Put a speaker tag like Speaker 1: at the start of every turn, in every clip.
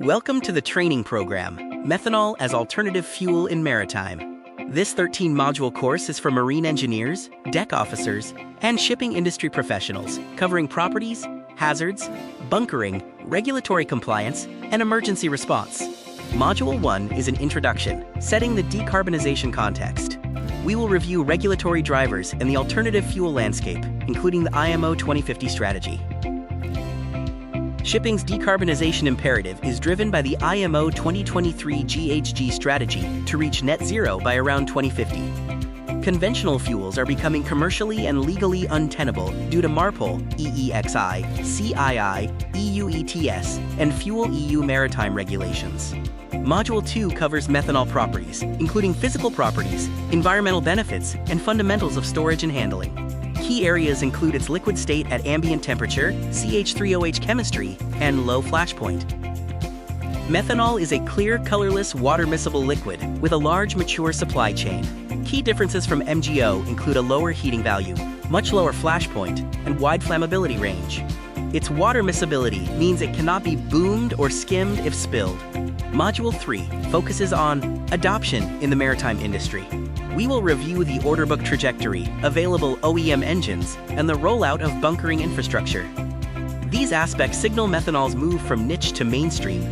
Speaker 1: Welcome to the training program, Methanol as Alternative Fuel in Maritime. This 13-module course is for marine engineers, deck officers, and shipping industry professionals, covering properties, hazards, bunkering, regulatory compliance, and emergency response. Module 1 is an introduction, setting the decarbonization context. We will review regulatory drivers and the alternative fuel landscape, including the IMO 2050 strategy. Shipping's decarbonization imperative is driven by the IMO 2023 GHG strategy to reach net zero by around 2050. Conventional fuels are becoming commercially and legally untenable due to MARPOL, EEXI, CII, EU ETS, and Fuel EU maritime regulations. Module 2 covers methanol properties, including physical properties, environmental benefits, and fundamentals of storage and handling. Key areas include its liquid state at ambient temperature, CH3OH chemistry, and low flash point. Methanol is a clear, colorless, water-miscible liquid with a large, mature supply chain. Key differences from MGO include a lower heating value, much lower flash point, and wide flammability range. Its water miscibility means it cannot be boomed or skimmed if spilled. Module 3 focuses on adoption in the maritime industry. We will review the order book trajectory, available OEM engines, and the rollout of bunkering infrastructure. These aspects signal methanol's move from niche to mainstream.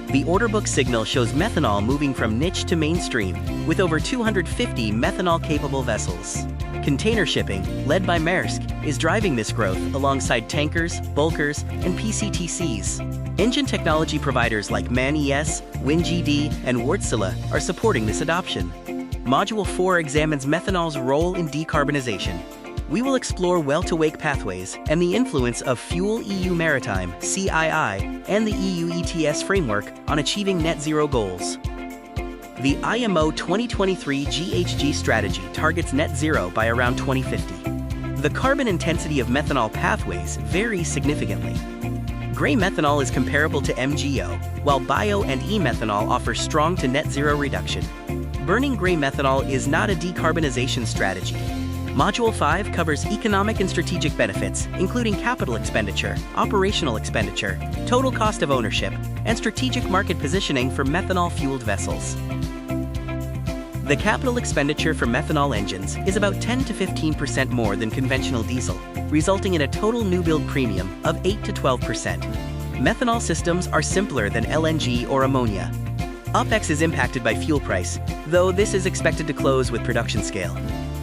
Speaker 1: The order book signal shows methanol moving from niche to mainstream, with over 250 methanol-capable vessels. Container shipping, led by Maersk, is driving this growth alongside tankers, bulkers, and PCTCs. Engine technology providers like MAN-ES, WinGD, and Wärtsilä are supporting this adoption. Module 4 examines methanol's role in decarbonization. We will explore well-to-wake pathways and the influence of Fuel EU Maritime, CII, and the EU ETS framework on achieving net zero goals. The IMO 2023 GHG strategy targets net zero by around 2050. The carbon intensity of methanol pathways varies significantly. Gray methanol is comparable to MGO, while bio and e-methanol offer strong to net zero reduction. Burning gray methanol is not a decarbonization strategy. Module 5 covers economic and strategic benefits, including capital expenditure, operational expenditure, total cost of ownership, and strategic market positioning for methanol-fueled vessels. The capital expenditure for methanol engines is about 10 to 15% more than conventional diesel, resulting in a total new build premium of 8 to 12%. Methanol systems are simpler than LNG or ammonia. OpEx is impacted by fuel price, though this is expected to close with production scale.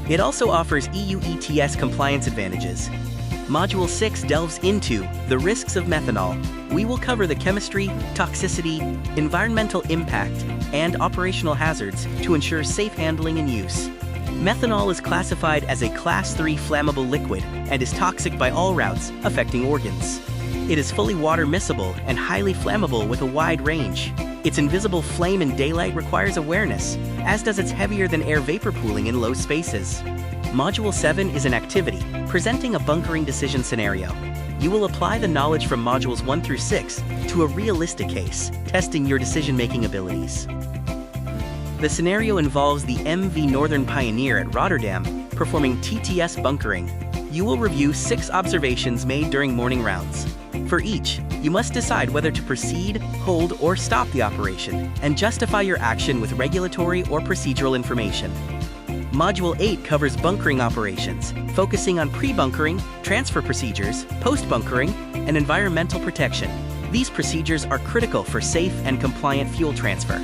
Speaker 1: It also offers EU ETS compliance advantages. Module 6 delves into the risks of methanol. We will cover the chemistry, toxicity, environmental impact, and operational hazards to ensure safe handling and use. Methanol is classified as a Class 3 flammable liquid and is toxic by all routes, affecting organs. It is fully water miscible and highly flammable with a wide range. Its invisible flame in daylight requires awareness, as does its heavier-than-air vapor pooling in low spaces. Module 7 is an activity, presenting a bunkering decision scenario. You will apply the knowledge from modules 1 through 6 to a realistic case, testing your decision-making abilities. The scenario involves the MV Northern Pioneer at Rotterdam performing TTS bunkering. You will review 6 observations made during morning rounds. For each, you must decide whether to proceed, hold, or stop the operation, and justify your action with regulatory or procedural information. Module 8 covers bunkering operations, focusing on pre-bunkering, transfer procedures, post-bunkering, and environmental protection. These procedures are critical for safe and compliant fuel transfer.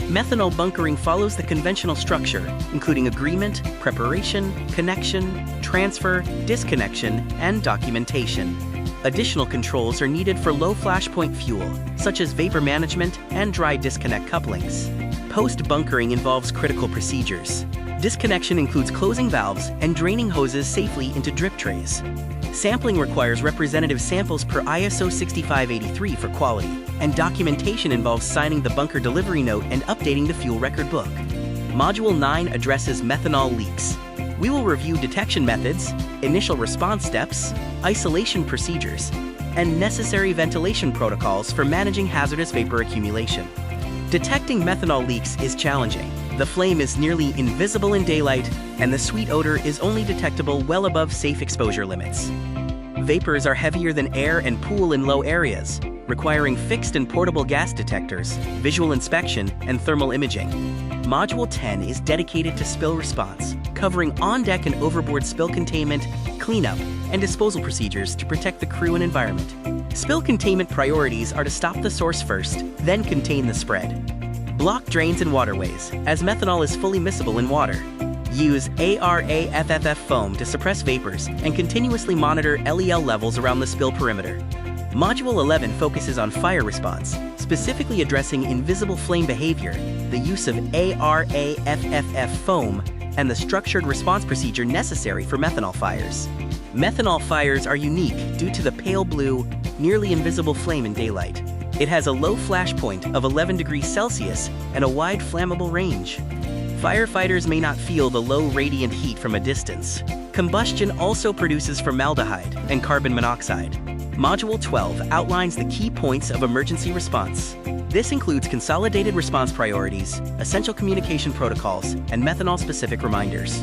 Speaker 1: Methanol bunkering follows the conventional structure, including agreement, preparation, connection, transfer, disconnection, and documentation. Additional controls are needed for low flash point fuel, such as vapor management and dry disconnect couplings. Post-bunkering involves critical procedures. Disconnection includes closing valves and draining hoses safely into drip trays. Sampling requires representative samples per ISO 6583 for quality, and documentation involves signing the bunker delivery note and updating the fuel record book. Module 9 addresses methanol leaks. We will review detection methods, initial response steps, isolation procedures, and necessary ventilation protocols for managing hazardous vapor accumulation. Detecting methanol leaks is challenging. The flame is nearly invisible in daylight, and the sweet odor is only detectable well above safe exposure limits. Vapors are heavier than air and pool in low areas, requiring fixed and portable gas detectors, visual inspection, and thermal imaging. Module 10 is dedicated to spill response, covering on-deck and overboard spill containment, cleanup, and disposal procedures to protect the crew and environment. Spill containment priorities are to stop the source first, then contain the spread. Block drains and waterways, as methanol is fully miscible in water. Use ARAFFF foam to suppress vapors and continuously monitor LEL levels around the spill perimeter. Module 11 focuses on fire response, specifically addressing invisible flame behavior, the use of ARAFFF foam, and the structured response procedure necessary for methanol fires. Methanol fires are unique due to the pale blue, nearly invisible flame in daylight. It has a low flash point of 11 degrees Celsius and a wide flammable range. Firefighters may not feel the low radiant heat from a distance. Combustion also produces formaldehyde and carbon monoxide. Module 12 outlines the key points of emergency response. This includes consolidated response priorities, essential communication protocols, and methanol-specific reminders.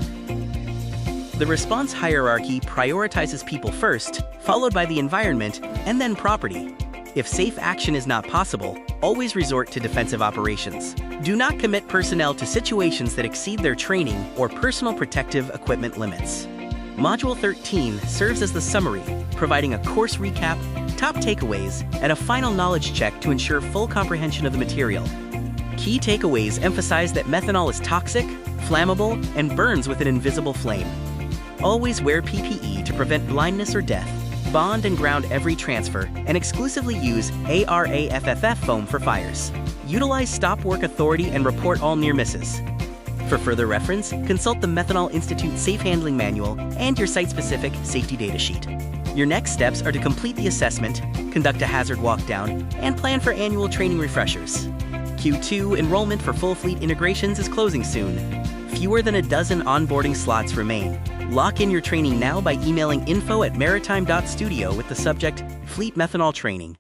Speaker 1: The response hierarchy prioritizes people first, followed by the environment, and then property. If safe action is not possible, always resort to defensive operations. Do not commit personnel to situations that exceed their training or personal protective equipment limits. Module 13 serves as the summary, providing a course recap, top takeaways, and a final knowledge check to ensure full comprehension of the material. Key takeaways emphasize that methanol is toxic, flammable, and burns with an invisible flame. Always wear PPE to prevent blindness or death. Bond and ground every transfer, and exclusively use ARAFFF foam for fires. Utilize stop work authority and report all near misses. For further reference, consult the Methanol Institute Safe Handling Manual and your site-specific safety data sheet. Your next steps are to complete the assessment, conduct a hazard walkdown, and plan for annual training refreshers. Q2 enrollment for full fleet integrations is closing soon. Fewer than a dozen onboarding slots remain. Lock in your training now by emailing info@Maritime.Studio with the subject Fleet Methanol Training.